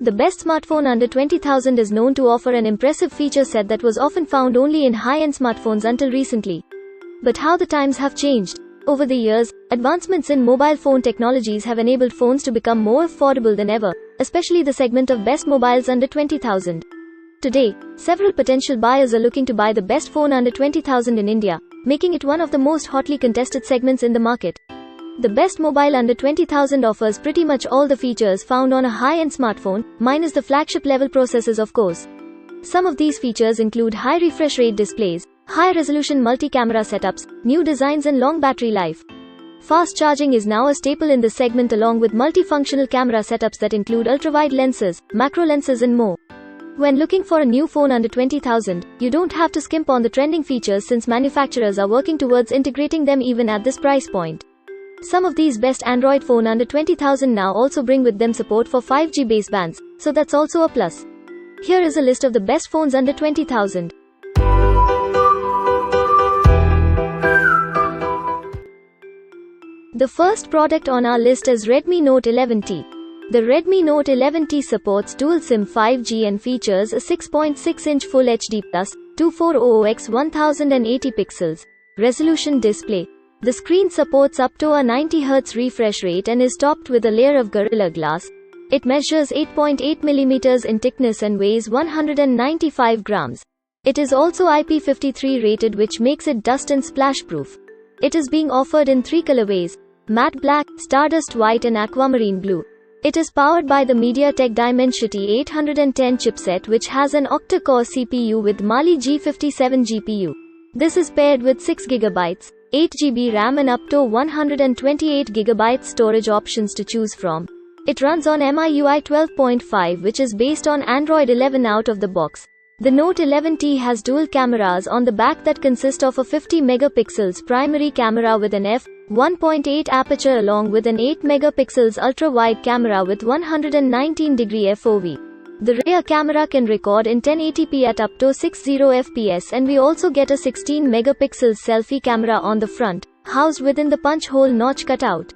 The best smartphone under 20,000 is known to offer an impressive feature set that was often found only in high-end smartphones until recently. But how the times have changed. Over the years, advancements in mobile phone technologies have enabled phones to become more affordable than ever, especially the segment of best mobiles under 20,000. Today, several potential buyers are looking to buy the best phone under 20,000 in India, making it one of the most hotly contested segments in the market. The best mobile under 20,000 offers pretty much all the features found on a high-end smartphone, minus the flagship-level processors of course. Some of these features include high refresh rate displays, high-resolution multi-camera setups, new designs and long battery life. Fast charging is now a staple in this segment along with multifunctional camera setups that include ultrawide lenses, macro lenses and more. When looking for a new phone under 20,000, you don't have to skimp on the trending features since manufacturers are working towards integrating them even at this price point. Some of these best Android phone under 20,000 now also bring with them support for 5G basebands, so that's also a plus. Here is a list of the best phones under 20,000. The first product on our list is Redmi Note 11T. The Redmi Note 11T supports dual SIM 5G and features a 6.6-inch Full HD+, 2400x 1080 pixels resolution display. The screen supports up to a 90Hz refresh rate and is topped with a layer of Gorilla Glass. It measures 8.8 mm in thickness and weighs 195 grams. It is also IP53 rated, which makes it dust and splash proof. It is being offered in 3 colorways: matte black, stardust white and aquamarine blue. It is powered by the MediaTek Dimensity 810 chipset, which has an octa-core CPU with Mali G57 GPU. This is paired with 6GB, 8GB RAM and up to 128GB storage options to choose from. It runs on MIUI 12.5, which is based on Android 11 out of the box. The Note 11T has dual cameras on the back that consist of a 50 megapixels primary camera with an f1.8 aperture along with an 8 megapixels ultra-wide camera with 119° FOV. The rear camera can record in 1080p at up to 60 fps, and we also get a 16 megapixel selfie camera on the front, housed within the punch hole notch cutout.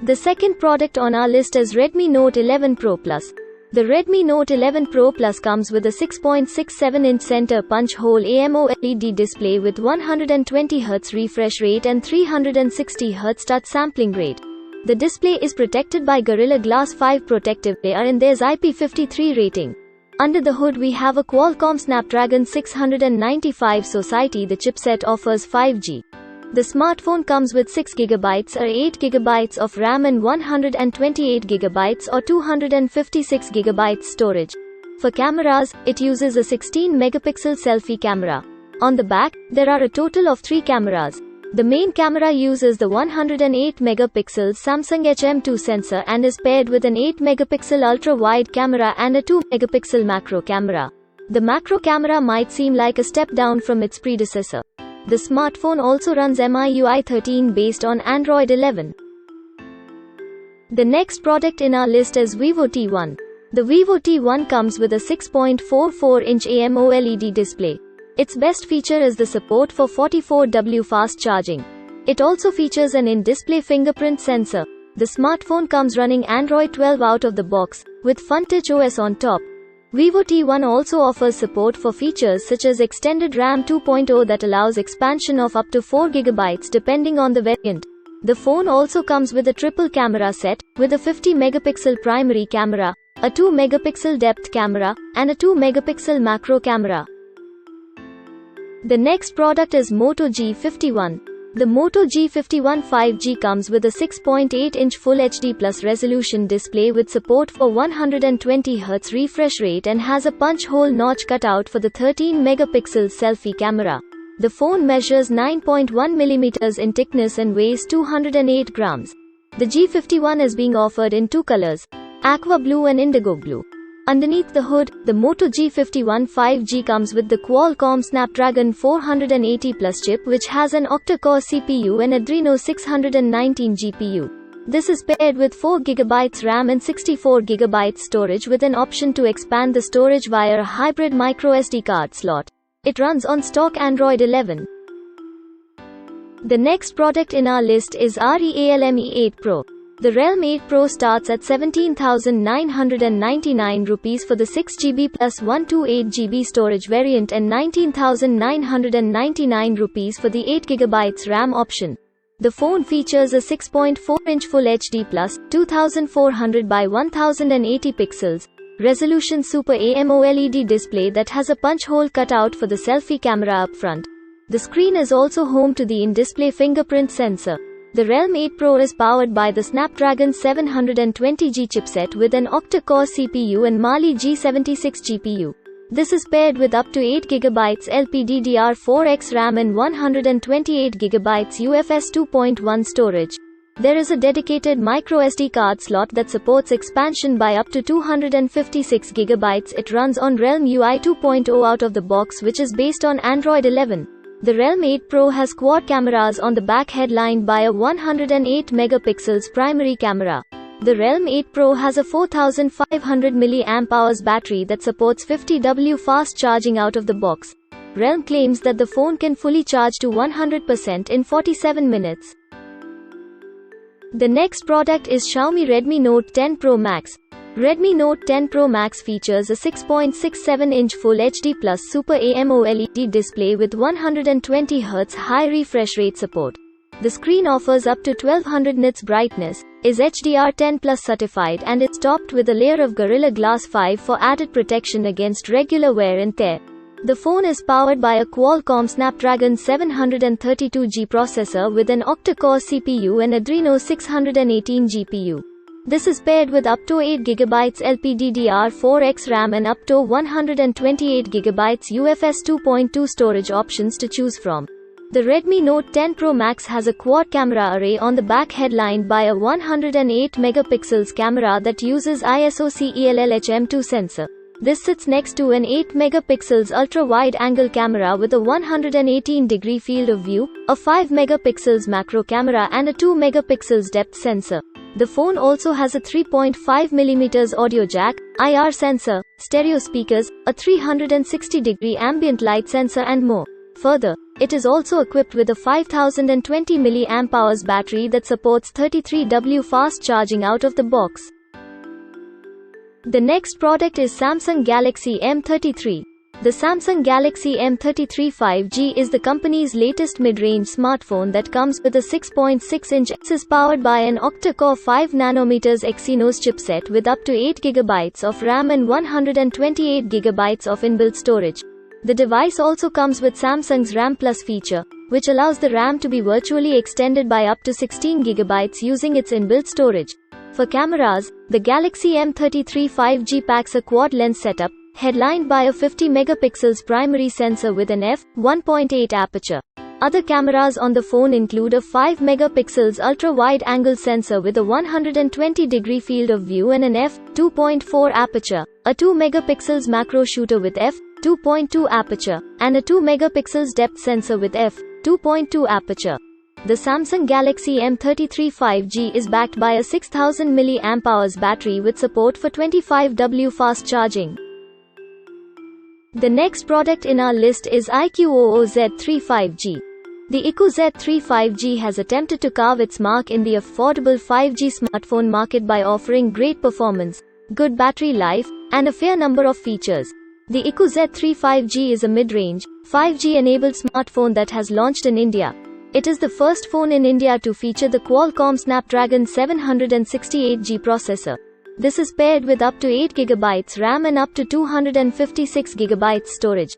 The second product on our list is Redmi Note 11 Pro Plus. The Redmi Note 11 Pro Plus comes with a 6.67-inch center punch hole AMOLED display with 120Hz refresh rate and 360Hz touch sampling rate. The display is protected by Gorilla Glass 5 protective layer and there's IP53 rating. Under the hood we have a Qualcomm Snapdragon 695 Society. The chipset offers 5G. The smartphone comes with 6GB or 8GB of RAM and 128GB or 256GB storage. For cameras, it uses a 16 megapixel selfie camera. On the back, there are a total of 3 cameras. The main camera uses the 108 megapixel Samsung HM2 sensor and is paired with an 8 megapixel ultra-wide camera and a 2 megapixel macro camera. The macro camera might seem like a step down from its predecessor. The smartphone also runs MIUI 13 based on Android 11. The next product in our list is VIVO T1. The VIVO T1 comes with a 6.44-inch AMOLED display. Its best feature is the support for 44W fast charging. It also features an in-display fingerprint sensor. The smartphone comes running Android 12 out of the box, with FunTouch OS on top. VIVO T1 also offers support for features such as extended RAM 2.0 that allows expansion of up to 4GB depending on the variant. The phone also comes with a triple camera set, with a 50 megapixel primary camera, a 2 megapixel depth camera, and a 2 megapixel macro camera. The next product is MOTO G51. The MOTO G51 5G comes with a 6.8-inch Full HD Plus resolution display with support for 120Hz refresh rate and has a punch hole notch cutout for the 13 megapixel selfie camera. The phone measures 9.1 mm in thickness and weighs 208 grams. The G51 is being offered in 2 colors, aqua blue and indigo blue. Underneath the hood, the MOTO G51 5G comes with the Qualcomm Snapdragon 480 Plus chip, which has an octa-core CPU and Adreno 619 GPU. This is paired with 4GB RAM and 64GB storage with an option to expand the storage via a hybrid microSD card slot. It runs on stock Android 11. The next product in our list is REALME 8 Pro. The REALME 8 Pro starts at 17,999 rupees for the 6GB plus 128GB storage variant and 19,999 rupees for the 8GB RAM option. The phone features a 6.4-inch Full HD plus 2400 by 1080 pixels resolution Super AMOLED display that has a punch hole cut out for the selfie camera up front. The screen is also home to the in-display fingerprint sensor. The REALME 8 Pro is powered by the Snapdragon 720G chipset with an octa-core CPU and Mali G76 GPU. This is paired with up to 8GB LPDDR4X RAM and 128GB UFS 2.1 storage. There is a dedicated microSD card slot that supports expansion by up to 256GB. It runs on REALME UI 2.0 out of the box, which is based on Android 11. The REALME 8 Pro has quad cameras on the back headlined by a 108 megapixels primary camera. The REALME 8 Pro has a 4500 mAh battery that supports 50W fast charging out of the box. REALME claims that the phone can fully charge to 100% in 47 minutes. The next product is Xiaomi Redmi Note 10 Pro Max. Redmi Note 10 Pro Max features a 6.67-inch Full HD Plus Super AMOLED display with 120Hz high refresh rate support. The screen offers up to 1200 nits brightness, is HDR10 Plus certified and is topped with a layer of Gorilla Glass 5 for added protection against regular wear and tear. The phone is powered by a Qualcomm Snapdragon 732G processor with an octa-core CPU and Adreno 618 GPU. This is paired with up to 8GB LPDDR4X RAM and up to 128GB UFS 2.2 storage options to choose from. The Redmi Note 10 Pro Max has a quad camera array on the back headlined by a 108 megapixels camera that uses ISO CELL-HM2 sensor. This sits next to an 8 megapixels ultra-wide angle camera with a 118-degree field of view, a 5 megapixels macro camera and a 2 megapixels depth sensor. The phone also has a 3.5mm audio jack, IR sensor, stereo speakers, a 360-degree ambient light sensor and more. Further, it is also equipped with a 5020 mAh battery that supports 33W fast charging out of the box. The next product is Samsung Galaxy M33. The Samsung Galaxy M33 5G is the company's latest mid-range smartphone that comes with a 6.6-inch. It is powered by an octa-core 5nm Exynos chipset with up to 8GB of RAM and 128GB of inbuilt storage. The device also comes with Samsung's RAM Plus feature, which allows the RAM to be virtually extended by up to 16GB using its inbuilt storage. For cameras, the Galaxy M33 5G packs a quad lens setup, headlined by a 50 megapixels primary sensor with an f1.8 aperture. Other cameras on the phone include a 5 megapixels ultra-wide angle sensor with a 120-degree field of view and an f2.4 aperture, a 2 megapixels macro shooter with f2.2 aperture, and a 2 megapixels depth sensor with f2.2 aperture. The Samsung Galaxy M33 5G is backed by a 6000 mAh battery with support for 25W fast charging. The next product in our list is IQOO Z3 5G. The IQOO Z3 5G has attempted to carve its mark in the affordable 5G smartphone market by offering great performance, good battery life, and a fair number of features. The IQOO Z3 5G is a mid-range, 5G-enabled smartphone that has launched in India. It is the first phone in India to feature the Qualcomm Snapdragon 768G processor. This is paired with up to 8GB RAM and up to 256GB storage.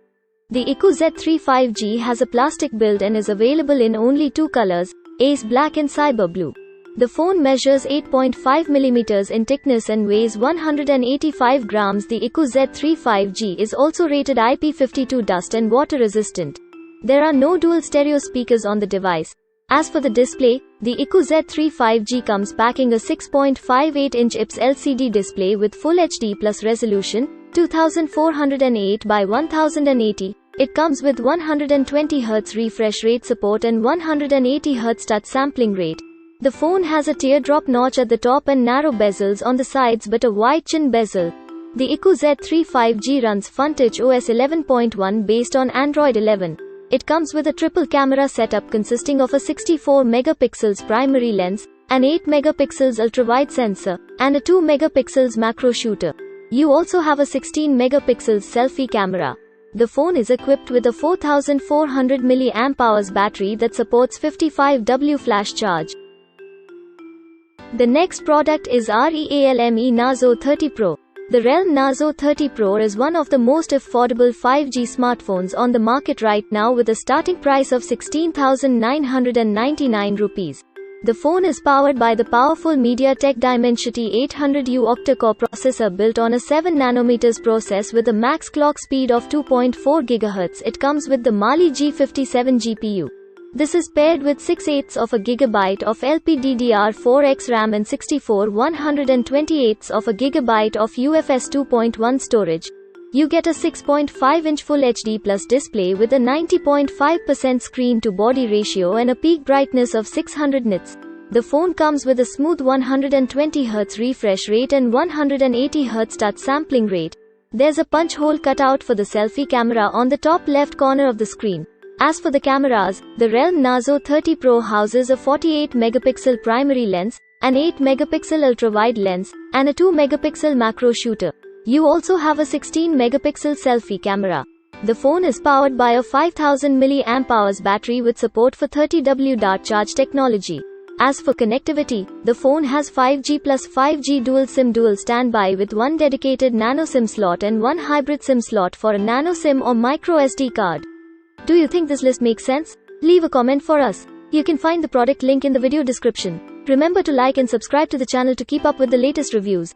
The IQOO Z3 5G has a plastic build and is available in only two colors, Ace Black and Cyber Blue. The phone measures 8.5mm in thickness and weighs 185 grams. The IQOO Z3 5G is also rated IP52 dust and water resistant. There are no dual stereo speakers on the device. As for the display, the IQOO Z3 5G comes packing a 6.58-inch IPS LCD display with Full HD Plus resolution, 2408 by 1080. It comes with 120Hz refresh rate support and 180Hz touch sampling rate. The phone has a teardrop notch at the top and narrow bezels on the sides but a wide chin bezel. The IQOO Z3 5G runs FunTouch OS 11.1 based on Android 11. It comes with a triple camera setup consisting of a 64 megapixels primary lens, an 8 megapixels ultrawide sensor, and a 2 megapixels macro shooter. You also have a 16 megapixels selfie camera. The phone is equipped with a 4400 mAh battery that supports 55W flash charge. The next product is REALME NARZO 30 Pro. The REALME NARZO 30 Pro is one of the most affordable 5G smartphones on the market right now with a starting price of 16,999 rupees. The phone is powered by the powerful MediaTek Dimensity 800U octa-core processor built on a 7nm process with a max clock speed of 2.4 GHz. It comes with the Mali G57 GPU. This is paired with 6/8 of a gigabyte of LPDDR4X RAM and 128 of a gigabyte of UFS 2.1 storage. You get a 6.5-inch Full HD Plus display with a 90.5% screen-to-body ratio and a peak brightness of 600 nits. The phone comes with a smooth 120Hz refresh rate and 180Hz touch sampling rate. There's a punch hole cutout for the selfie camera on the top left corner of the screen. As for the cameras, the REALME NARZO 30 Pro houses a 48 megapixel primary lens, an 8 megapixel ultra-wide lens, and a 2 megapixel macro shooter. You also have a 16 megapixel selfie camera. The phone is powered by a 5000 mAh battery with support for 30W dart charge technology. As for connectivity, the phone has 5G plus 5G dual SIM dual standby with one dedicated nano SIM slot and one hybrid SIM slot for a nano SIM or micro SD card. Do you think this list makes sense? Leave a comment for us. You can find the product link in the video description. Remember to like and subscribe to the channel to keep up with the latest reviews.